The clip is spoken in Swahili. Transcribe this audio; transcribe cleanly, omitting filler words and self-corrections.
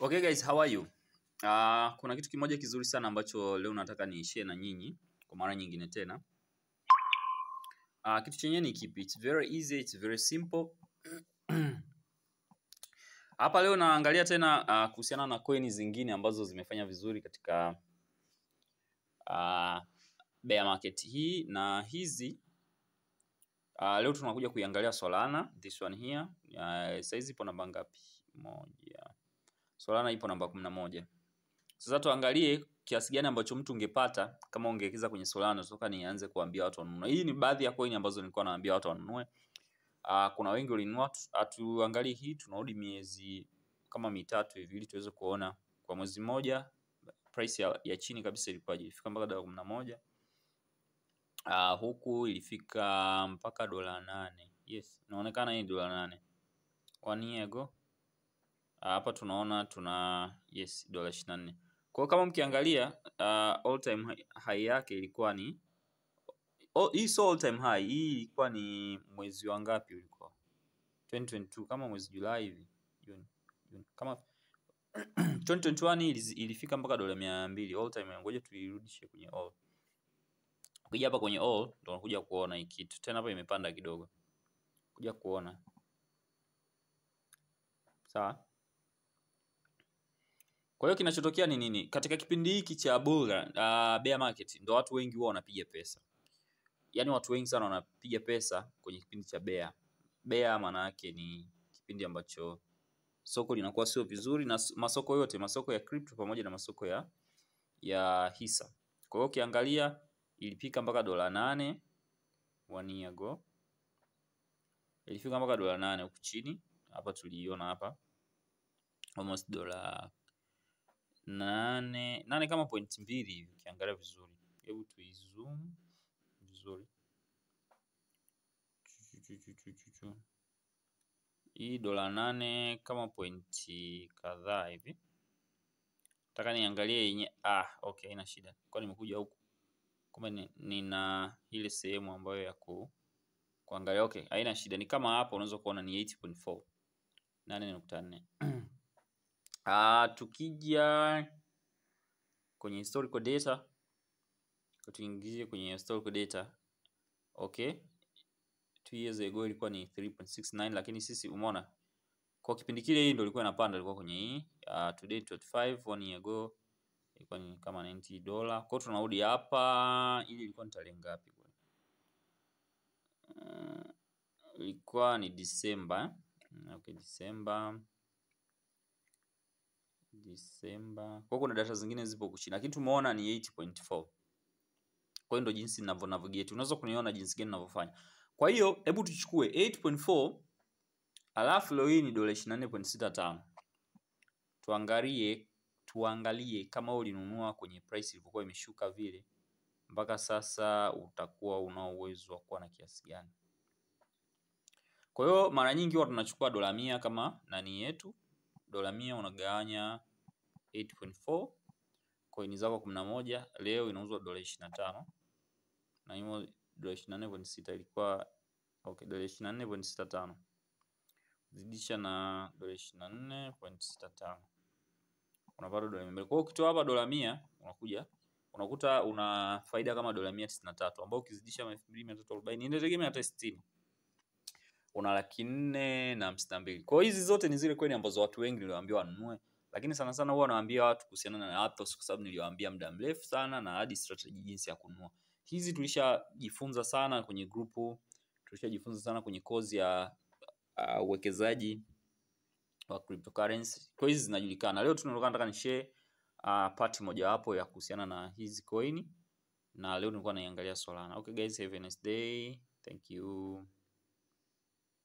Okay guys, how are you? Kuna kitu kimoja kizuri sana ambacho leo nataka ni share na nyinyi kwa mara nyingine tena. Kitu chenye ni kipi? It's very easy, it's very simple. Hapa leo naangalia tena kuhusiana na coin zingine ambazo zimefanya vizuri katika bear market hii na hizi. Leo tunakuja kuiangalia Solana, this one here. Size ipo namba ngapi? Moja. Solana ipo namba 11. Sasa tuangalie kiasi gani ambacho mtu ungepata kama ungewekeza kwenye Solana. Toka nianze kuambia watu wanunue. Hii ni baadhi ya coin ambazo nilikuwa naambia watu wanunue. Kuna wengi walinunua. Tuangalie hii, tunarudi miezi kama mitatu hivi ili tuweze kuona kwa mwezi mmoja price ya chini kabisa ilikuwa ilifika mpaka $11. Huku ilifika mpaka $8. Yes, inaonekana hii $8. 1 year ago. Hapa tunaona tuna yes $24. Kwa kama mkiangalia all time high yake ilikuwa ni hii, so all time high hii ilikuwa ni mwezi wa ngapi ulikuwa? 2022, kama mwezi Julai hivi. June. Kama 2021 ilifika mpaka $200 all time. Ngoja tuirudishe kwenye all. Ukija hapa kwenye all ndio unakuja kuona hii kitu. Tena hapa imepanda kidogo. Kuja kuona. Sawa? Kwa hiyo kinachotokea ni nini? Katika kipindi hiki cha bear market ndio watu wengi huwa wanapiga pesa. Yaani watu wengi sana wanapiga pesa kwenye kipindi cha bear. Bear maana yake ni kipindi ambacho soko linakuwa sio vizuri, na masoko yote, masoko ya crypto pamoja na masoko ya hisa. Kwa hiyo ukiangalia ilifika mpaka $8 1 year ago. Ilifika mpaka $8 huku chini. Hapa tuliiona hapa. Almost $8 kama 0.2 hivi ukiangalia vizuri. Hebu tuizoom vizuri. Hii $8 kama pointi kadhaa hivi. Nataka niangalie yenye okay, haina shida. Kwa nimekuja huku. Kumbe nina ile sehemu ambayo ya kuangalia. Okay, haina shida. Ni kama hapa unaweza kuona ni 8.4. 8.4. Tukija kwenye historical data, tuingizie kwenye historical data. Okay. 2 years ago ilikuwa ni 3.69, lakini sisi umeona kwa kipindi kile hii ndio ilikuwa inapanda, ilikuwa kwenye hii today 25. 1 year ago ilikuwa ni kama $90. Kwa hiyo tunarudi hapa, ili ilikuwa ni tarehe ngapi kwa? Ilikuwa ni December. Okay, December. Kwa kuna data zingine zipo huku chini, lakini tumeona ni 8.4. Kwa hiyo ndio jinsi ninavyo navigate. Unaweza kuniona jinsi gani ninavyofanya. Kwa hiyo hebu tuchukue 8.4 alafu leo hii ni $24.65. Tuangalie kama ulinunua kwenye price ilipokuwa imeshuka vile mpaka sasa utakuwa una uwezo wa kuwa na kiasi gani. Kwa hiyo mara nyingi huwa tunachukua $100 kama nani yetu. $100 unagawanya 8.4, coin zako 11 leo inauzwa $25. Na hiyo $24.6 ilikuwa okay, $24.65 zidisha na $24.65 unapata $200. Kwa hiyo ukitoa hapa $100 unakuta una faida kama $193, ambao ukizidisha 2340 inategemea hata 60 una $452. Kwa hiyo hizi zote ni zile coin ambazo watu wengi niliwaambia wanunue, lakini sana sana huwa naambia watu kuhusiana na Athos kwa sababu niliwaambia muda mrefu sana, na hadi strategy jinsi ya kununua. Hizi tulishajifunza sana kwenye grupu, tulishajifunza sana kwenye course ya uwekezaji wa cryptocurrency. Kwa hizi zinajulikana. Leo nataka ni share part moja hapo ya kuhusiana na hizi coin, na leo nilikuwa naiangalia Solana. Okay guys, have a nice day. Thank you.